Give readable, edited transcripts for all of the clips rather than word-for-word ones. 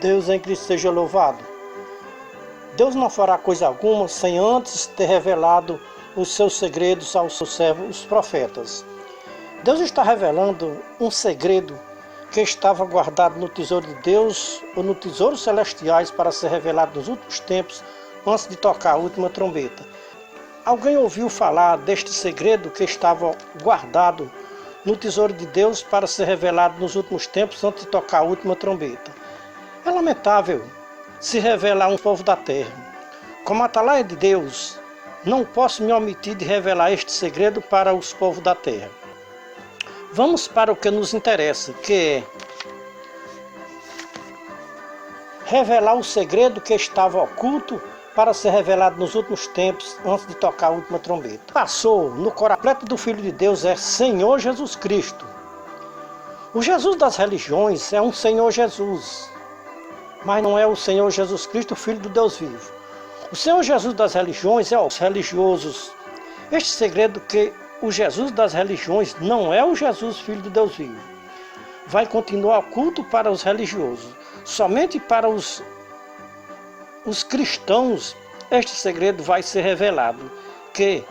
Deus em Cristo seja louvado. Deus não fará coisa alguma sem antes ter revelado os seus segredos aos seus servos, os profetas. Deus está revelando um segredo que estava guardado no tesouro de Deus ou no tesouro celestiais para ser revelado nos últimos tempos, antes de tocar a última trombeta. Alguém ouviu falar deste segredo que estava guardado no tesouro de Deus para ser revelado nos últimos tempos, antes de tocar a última trombeta? É lamentável se revelar um povo da terra. Como atalaia de Deus, não posso me omitir de revelar este segredo para os povos da terra. Vamos para o que nos interessa, que é revelar o segredo que estava oculto para ser revelado nos últimos tempos, antes de tocar a última trombeta. Passou no coração do Filho de Deus é Senhor Jesus Cristo. O Jesus das religiões é um Senhor Jesus, mas não é o Senhor Jesus Cristo, Filho do Deus vivo. O Senhor Jesus das religiões é os religiosos. Este segredo que o Jesus das religiões não é o Jesus, Filho do Deus vivo, vai continuar oculto para os religiosos. Somente para os cristãos este segredo vai ser revelado, que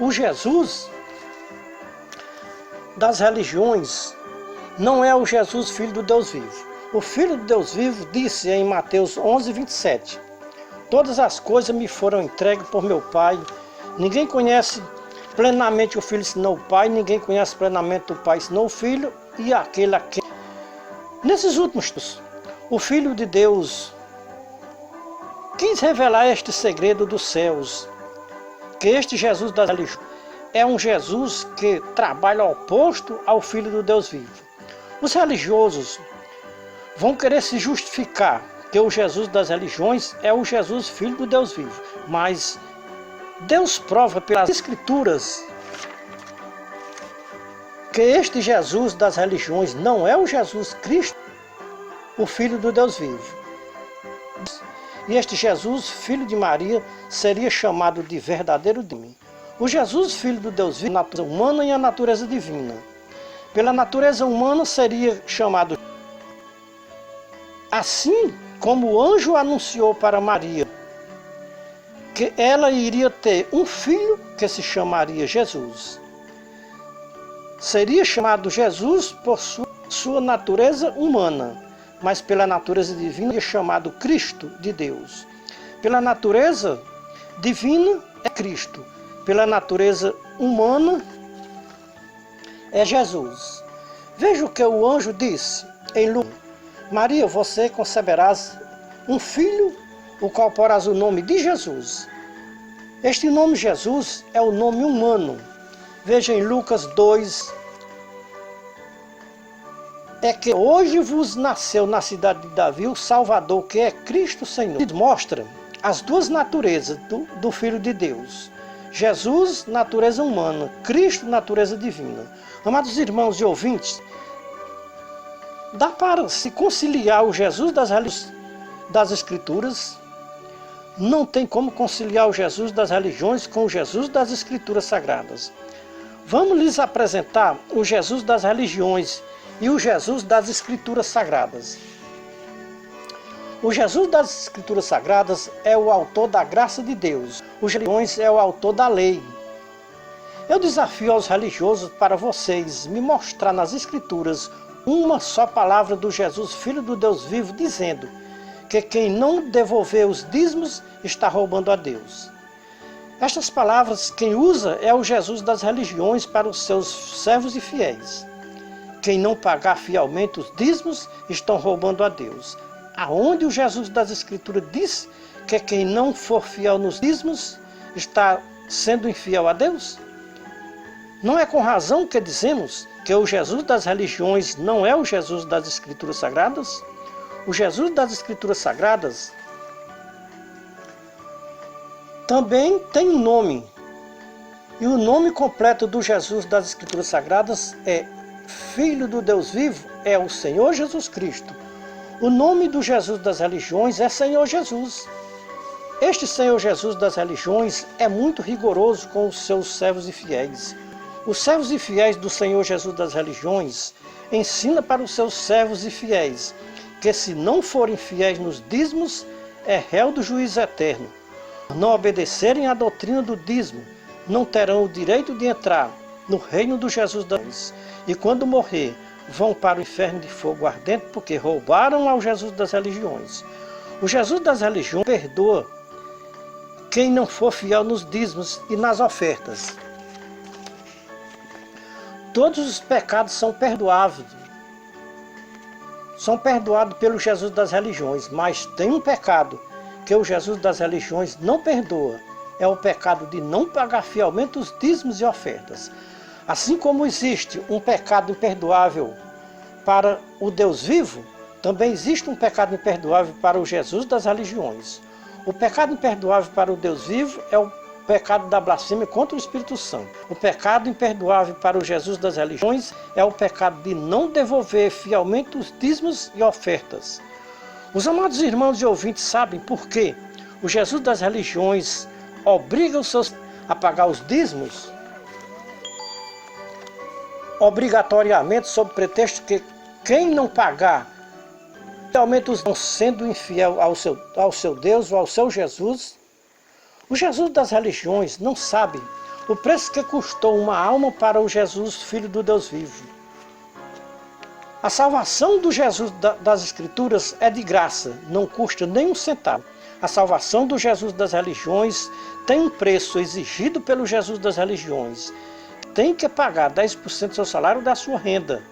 o Jesus das religiões não é o Jesus, Filho do Deus vivo. O Filho do Deus vivo disse em Mateus 11:27, todas as coisas me foram entregues por meu Pai. Ninguém conhece plenamente o Filho senão o Pai, ninguém conhece plenamente o Pai senão o Filho e aquele a quem. Nesses últimos tempos, o Filho de Deus quis revelar este segredo dos céus, que este Jesus das religiões é um Jesus que trabalha oposto ao Filho do Deus vivo. Os religiosos vão querer se justificar que o Jesus das religiões é o Jesus, Filho do Deus vivo, mas Deus prova pelas Escrituras que este Jesus das religiões não é o Jesus Cristo, o Filho do Deus vivo. E este Jesus, filho de Maria, seria chamado de verdadeiro Deus. O Jesus, filho do Deus vivo, a natureza humana e a natureza divina. Pela natureza humana seria chamado assim como o anjo anunciou para Maria que ela iria ter um filho que se chamaria Jesus. Seria chamado Jesus por sua natureza humana, mas pela natureza divina é chamado Cristo de Deus. Pela natureza divina é Cristo, pela natureza humana é Jesus. Veja o que o anjo disse em Lucas: Maria, você conceberás um filho, o qual porás o nome de Jesus. Este nome Jesus é o nome humano. Veja em Lucas 2, é que hoje vos nasceu na cidade de Davi o Salvador, que é Cristo Senhor. Mostra as duas naturezas do Filho de Deus. Jesus, natureza humana, Cristo, natureza divina. Amados irmãos e ouvintes, dá para se conciliar o Jesus das Escrituras? Não tem como conciliar o Jesus das religiões com o Jesus das Escrituras Sagradas. Vamos lhes apresentar o Jesus das religiões e o Jesus das Escrituras Sagradas. O Jesus das Escrituras Sagradas é o autor da graça de Deus. Os religiões é o autor da lei. Eu desafio aos religiosos para vocês me mostrar nas Escrituras uma só palavra do Jesus, Filho do Deus vivo, dizendo que quem não devolver os dízimos está roubando a Deus. Estas palavras quem usa é o Jesus das religiões para os seus servos e fiéis. Quem não pagar fielmente os dízimos estão roubando a Deus. Aonde o Jesus das Escrituras diz que quem não for fiel nos dízimos está sendo infiel a Deus? Não é com razão que dizemos que o Jesus das religiões não é o Jesus das Escrituras Sagradas? O Jesus das Escrituras Sagradas também tem um nome. E o nome completo do Jesus das Escrituras Sagradas é Filho do Deus vivo, é o Senhor Jesus Cristo. O nome do Jesus das religiões é Senhor Jesus. Este Senhor Jesus das religiões é muito rigoroso com os seus servos e fiéis. Os servos e fiéis do Senhor Jesus das religiões ensina para os seus servos e fiéis que se não forem fiéis nos dízimos, é réu do juízo eterno. Por não obedecerem à doutrina do dízimo, não terão o direito de entrar no reino do Jesus das Religiões. E quando morrer, vão para o inferno de fogo ardente, porque roubaram ao Jesus das religiões. O Jesus das religiões perdoa quem não for fiel nos dízimos e nas ofertas. Todos os pecados são perdoados pelo Jesus das religiões, mas tem um pecado que o Jesus das religiões não perdoa, é o pecado de não pagar fielmente os dízimos e ofertas. Assim como existe um pecado imperdoável para o Deus vivo, também existe um pecado imperdoável para o Jesus das religiões. O pecado imperdoável para o Deus vivo é o pecado da blasfêmia contra o Espírito Santo. O pecado imperdoável para o Jesus das religiões é o pecado de não devolver fielmente os dízimos e ofertas. Os amados irmãos e ouvintes sabem por que o Jesus das religiões obriga os seus a pagar os dízimos obrigatoriamente, sob pretexto que quem não pagar realmente estão sendo infiel ao seu Deus ou ao seu Jesus. O Jesus das religiões não sabe o preço que custou uma alma para o Jesus, Filho do Deus vivo. A salvação do Jesus das Escrituras é de graça, não custa nem um centavo. A salvação do Jesus das religiões tem um preço exigido pelo Jesus das religiões. Tem que pagar 10% do seu salário da sua renda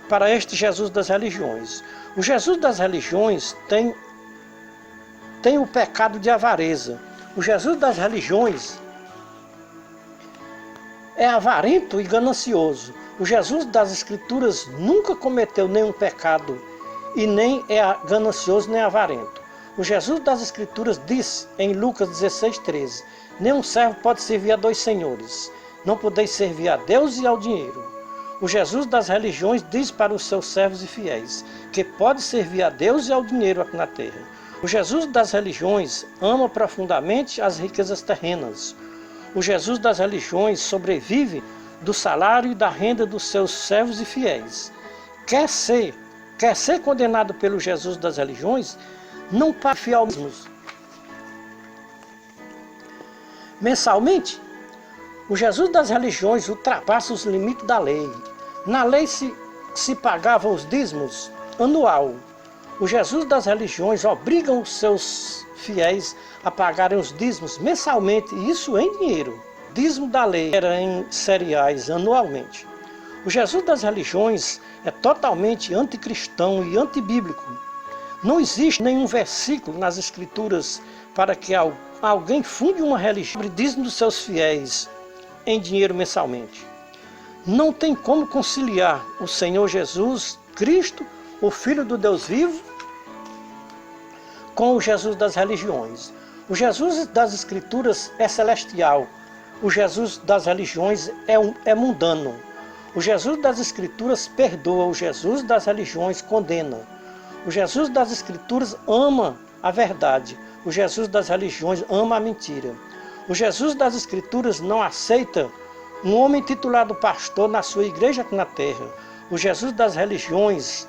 para este Jesus das religiões. O Jesus das religiões tem o pecado de avareza. O Jesus das religiões é avarento e ganancioso. O Jesus das Escrituras nunca cometeu nenhum pecado e nem é ganancioso nem avarento. O Jesus das Escrituras disse em Lucas 16:13: nenhum servo pode servir a dois senhores. Não podeis servir a Deus e ao dinheiro. O Jesus das religiões diz para os seus servos e fiéis que pode servir a Deus e ao dinheiro aqui na terra. O Jesus das religiões ama profundamente as riquezas terrenas. O Jesus das religiões sobrevive do salário e da renda dos seus servos e fiéis. Quer ser condenado pelo Jesus das religiões, não paga fielmente. Mensalmente, o Jesus das religiões ultrapassa os limites da lei. Na lei se pagavam os dízimos anual. O Jesus das religiões obriga os seus fiéis a pagarem os dízimos mensalmente, e isso em dinheiro. Dízimo da lei era em cereais anualmente. O Jesus das religiões é totalmente anticristão e antibíblico. Não existe nenhum versículo nas Escrituras para que alguém funde uma religião sobre dízimo dos seus fiéis em dinheiro mensalmente. Não tem como conciliar o Senhor Jesus Cristo, o Filho do Deus vivo, com o Jesus das religiões. O Jesus das Escrituras é celestial. O Jesus das religiões é mundano. O Jesus das Escrituras perdoa. O Jesus das religiões condena. O Jesus das Escrituras ama a verdade. O Jesus das religiões ama a mentira. O Jesus das Escrituras não aceita um homem titulado pastor na sua igreja aqui na terra. O Jesus das religiões,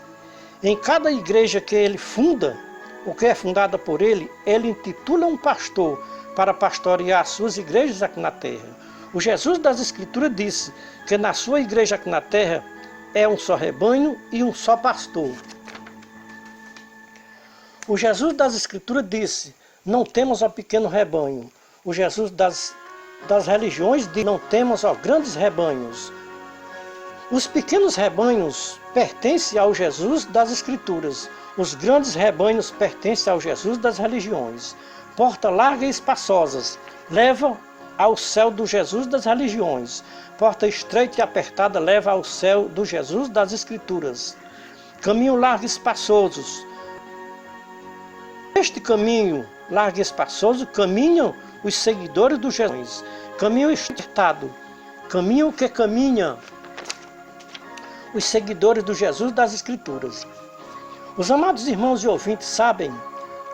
em cada igreja que ele funda, o que é fundada por ele intitula um pastor para pastorear as suas igrejas aqui na terra. O Jesus das Escrituras disse que na sua igreja aqui na terra é um só rebanho e um só pastor. O Jesus das Escrituras disse: não temos ó pequeno rebanho. O Jesus das religiões diz: não temos ó grandes rebanhos. Os pequenos rebanhos pertencem ao Jesus das Escrituras. Os grandes rebanhos pertencem ao Jesus das religiões. Porta larga e espaçosas leva ao céu do Jesus das religiões. Porta estreita e apertada leva ao céu do Jesus das Escrituras. Caminho largo e espaçoso. Este caminho largo e espaçoso caminham os seguidores do Jesus. Caminho estreitado, caminho que caminha os seguidores do Jesus das Escrituras. Os amados irmãos e ouvintes sabem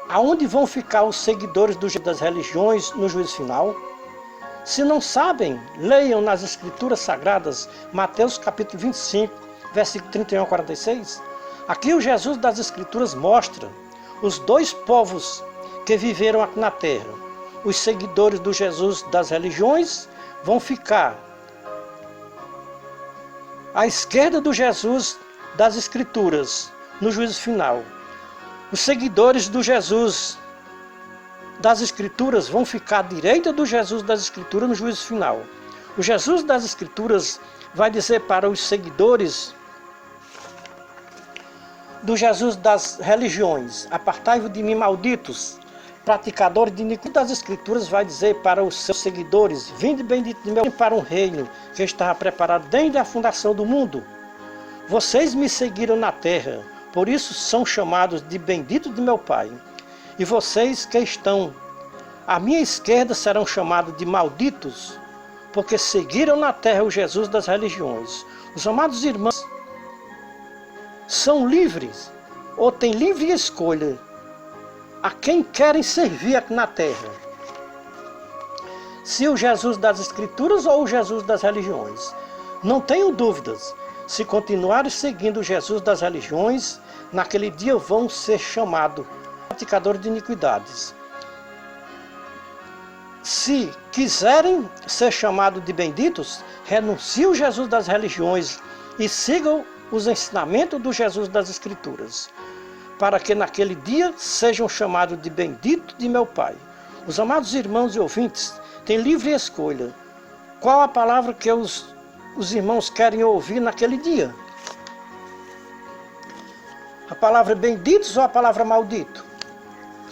aonde vão ficar os seguidores das religiões no juízo final? Se não sabem, leiam nas Escrituras Sagradas, Mateus capítulo 25, versículo 31 a 46. Aqui o Jesus das Escrituras mostra os dois povos que viveram aqui na terra. Os seguidores do Jesus das religiões vão ficar à esquerda do Jesus das Escrituras, no juízo final. Os seguidores do Jesus das Escrituras vão ficar à direita do Jesus das Escrituras no juízo final. O Jesus das Escrituras vai dizer para os seguidores do Jesus das religiões: apartai-vos de mim, malditos, praticadores de iniquidade. Das Escrituras vai dizer para os seus seguidores: vinde bendito de meu para um reino que estava preparado desde a fundação do mundo. Vocês me seguiram na terra, por isso são chamados de bendito de meu Pai. E vocês que estão à minha esquerda serão chamados de malditos, porque seguiram na terra o Jesus das religiões. Os amados irmãos são livres, ou têm livre escolha, a quem querem servir aqui na terra. Se o Jesus das Escrituras ou o Jesus das religiões. Não tenho dúvidas, se continuarem seguindo o Jesus das religiões, naquele dia vão ser chamados praticadores de iniquidades. Se quiserem ser chamados de benditos, renunciem o Jesus das religiões e sigam os ensinamentos do Jesus das Escrituras, para que naquele dia sejam chamados de bendito de meu Pai. Os amados irmãos e ouvintes têm livre escolha. Qual a palavra que os irmãos querem ouvir naquele dia? A palavra benditos ou a palavra maldito?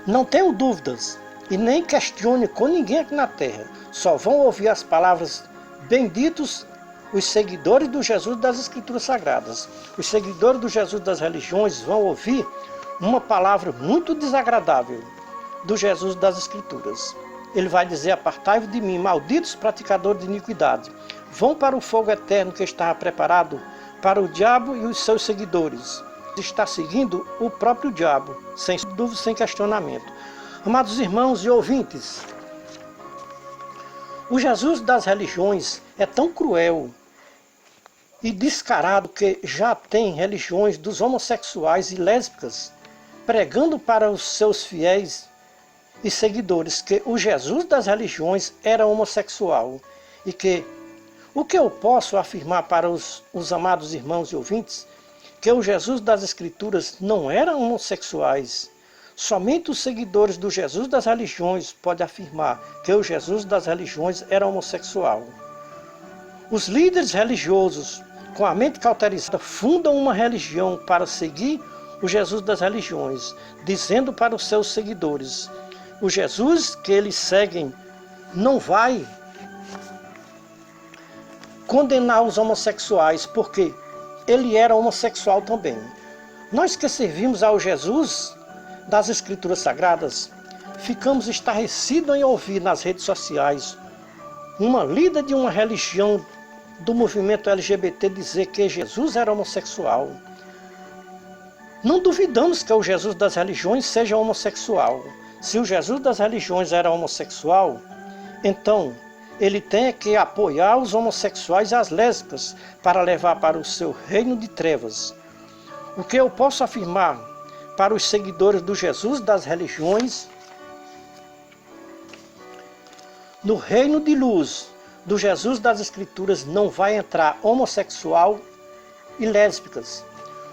Não tenho dúvidas e nem questione com ninguém aqui na terra. Só vão ouvir as palavras benditos os seguidores do Jesus das Escrituras Sagradas. Os seguidores do Jesus das religiões vão ouvir uma palavra muito desagradável do Jesus das Escrituras. Ele vai dizer: apartai-vos de mim, malditos praticadores de iniquidade. Vão para o fogo eterno que estava preparado para o diabo e os seus seguidores. Está seguindo o próprio diabo, sem dúvida, sem questionamento. Amados irmãos e ouvintes, o Jesus das religiões é tão cruel e descarado que já tem religiões dos homossexuais e lésbicas pregando para os seus fiéis e seguidores que o Jesus das religiões era homossexual e que o que eu posso afirmar para os amados irmãos e ouvintes, que o Jesus das Escrituras não era homossexuais. Somente os seguidores do Jesus das religiões podem afirmar que o Jesus das religiões era homossexual. Os líderes religiosos, com a mente cauterizada, fundam uma religião para seguir o Jesus das religiões, dizendo para os seus seguidores: o Jesus que eles seguem não vai condenar os homossexuais, porque ele era homossexual também. Nós que servimos ao Jesus das Escrituras Sagradas, ficamos estarrecidos em ouvir nas redes sociais uma líder de uma religião do movimento LGBT dizer que Jesus era homossexual. Não duvidamos que o Jesus das religiões seja homossexual. Se o Jesus das religiões era homossexual, então ele tem que apoiar os homossexuais e as lésbicas para levar para o seu reino de trevas. O que eu posso afirmar para os seguidores do Jesus das religiões: no reino de luz do Jesus das Escrituras não vai entrar homossexual e lésbicas.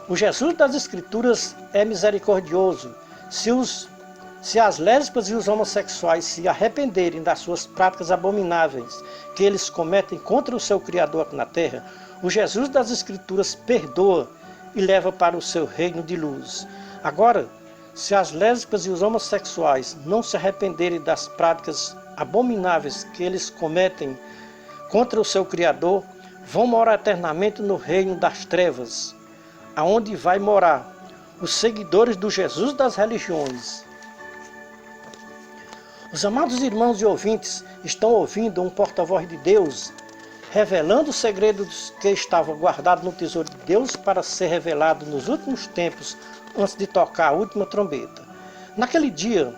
O Jesus das Escrituras é misericordioso. Se as lésbicas e os homossexuais se arrependerem das suas práticas abomináveis que eles cometem contra o seu Criador aqui na terra, o Jesus das Escrituras perdoa e leva para o seu reino de luz. Agora, se as lésbicas e os homossexuais não se arrependerem das práticas abomináveis que eles cometem contra o seu Criador, vão morar eternamente no reino das trevas, aonde vai morar os seguidores do Jesus das religiões. Os amados irmãos e ouvintes estão ouvindo um porta-voz de Deus, revelando os segredos que estavam guardados no tesouro de Deus para ser revelado nos últimos tempos, antes de tocar a última trombeta. Naquele dia,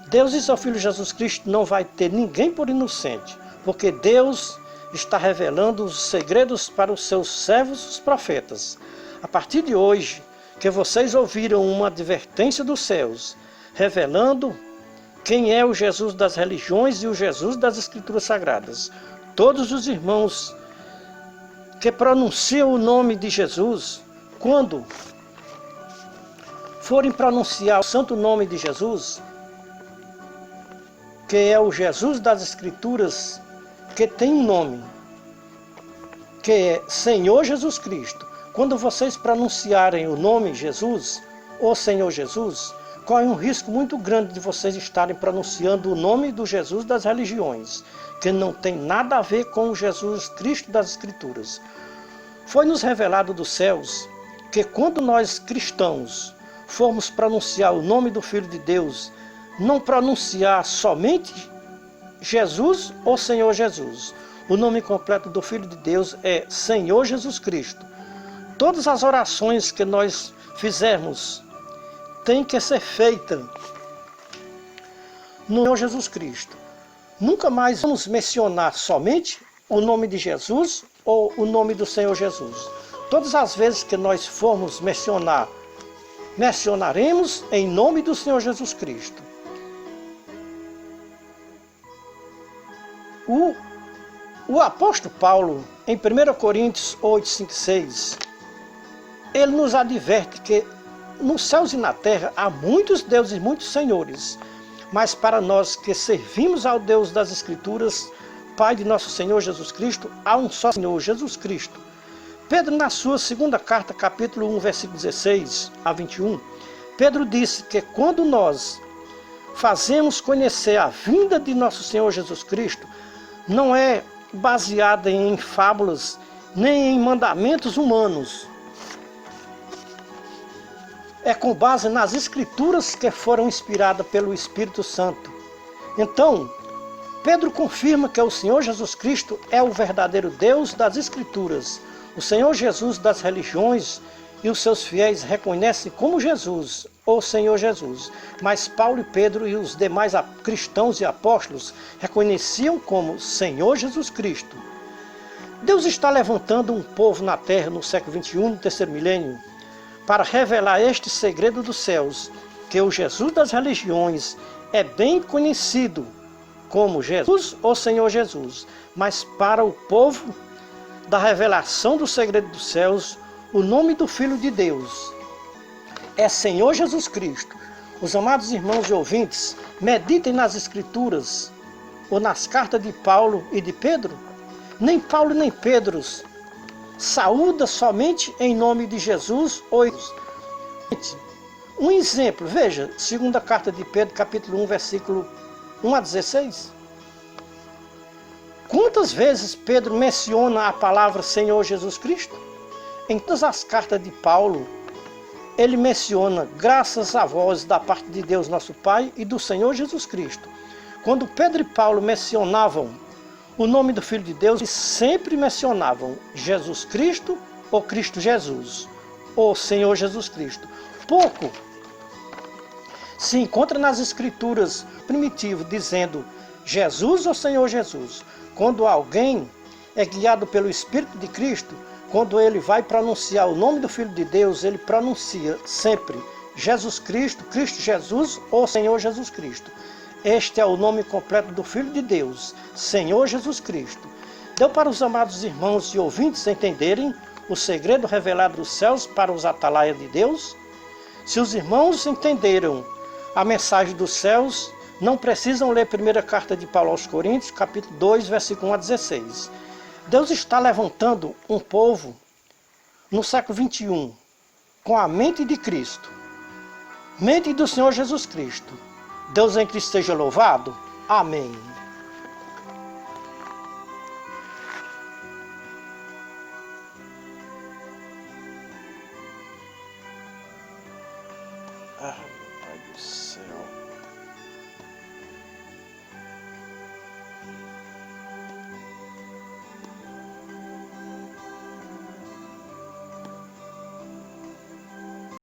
Deus e seu Filho Jesus Cristo não vai ter ninguém por inocente, porque Deus está revelando os segredos para os seus servos, os profetas. A partir de hoje, que vocês ouviram uma advertência dos céus, revelando quem é o Jesus das religiões e o Jesus das Escrituras Sagradas. Todos os irmãos que pronunciam o nome de Jesus, quando forem pronunciar o santo nome de Jesus, que é o Jesus das Escrituras, que tem um nome, que é Senhor Jesus Cristo. Quando vocês pronunciarem o nome Jesus, ou Senhor Jesus, corre um risco muito grande de vocês estarem pronunciando o nome do Jesus das religiões, que não tem nada a ver com o Jesus Cristo das Escrituras. Foi-nos revelado dos céus que quando nós cristãos formos pronunciar o nome do Filho de Deus, não pronunciar somente Jesus ou Senhor Jesus. O nome completo do Filho de Deus é Senhor Jesus Cristo. Todas as orações que nós fizermos têm que ser feitas no Senhor Jesus Cristo. Nunca mais vamos mencionar somente o nome de Jesus ou o nome do Senhor Jesus. Todas as vezes que nós formos mencionaremos em nome do Senhor Jesus Cristo. O apóstolo Paulo, em 1 Coríntios 8, 5, 6, ele nos adverte que nos céus e na terra há muitos deuses e muitos senhores, mas para nós que servimos ao Deus das Escrituras, Pai de nosso Senhor Jesus Cristo, há um só Senhor, Jesus Cristo. Pedro, na sua segunda carta, capítulo 1, versículo 16 a 21, Pedro disse que quando nós fazemos conhecer a vinda de nosso Senhor Jesus Cristo, não é baseada em fábulas, nem em mandamentos humanos. É com base nas Escrituras que foram inspiradas pelo Espírito Santo. Então, Pedro confirma que o Senhor Jesus Cristo é o verdadeiro Deus das Escrituras. O Senhor Jesus das religiões e os seus fiéis reconhecem como Jesus, ou Senhor Jesus. Mas Paulo e Pedro e os demais cristãos e apóstolos reconheciam como Senhor Jesus Cristo. Deus está levantando um povo na terra no século XXI, no terceiro milênio, para revelar este segredo dos céus, que o Jesus das religiões é bem conhecido como Jesus ou Senhor Jesus, mas para o povo da revelação do segredo dos céus, o nome do Filho de Deus é Senhor Jesus Cristo. Os amados irmãos e ouvintes, meditem nas Escrituras ou nas cartas de Paulo e de Pedro. Nem Paulo nem Pedro saúda somente em nome de Jesus ou um exemplo, veja, segunda carta de Pedro, capítulo 1, versículo 1 a 16. Quantas vezes Pedro menciona a palavra Senhor Jesus Cristo? Em todas as cartas de Paulo, ele menciona graças a vós da parte de Deus nosso Pai e do Senhor Jesus Cristo. Quando Pedro e Paulo mencionavam o nome do Filho de Deus, eles sempre mencionavam Jesus Cristo ou Cristo Jesus, ou Senhor Jesus Cristo. Pouco se encontra nas Escrituras primitivas dizendo Jesus ou Senhor Jesus. Quando alguém é guiado pelo Espírito de Cristo, quando ele vai pronunciar o nome do Filho de Deus, ele pronuncia sempre Jesus Cristo, Cristo Jesus ou Senhor Jesus Cristo. Este é o nome completo do Filho de Deus, Senhor Jesus Cristo. Deu para os amados irmãos e ouvintes entenderem o segredo revelado dos céus para os atalaias de Deus? Se os irmãos entenderam a mensagem dos céus, não precisam ler a primeira carta de Paulo aos Coríntios, capítulo 2, versículo 1 a 16. Deus está levantando um povo no século XXI com a mente de Cristo, mente do Senhor Jesus Cristo. Deus em Cristo seja louvado. Amém. Ah, meu Pai do céu.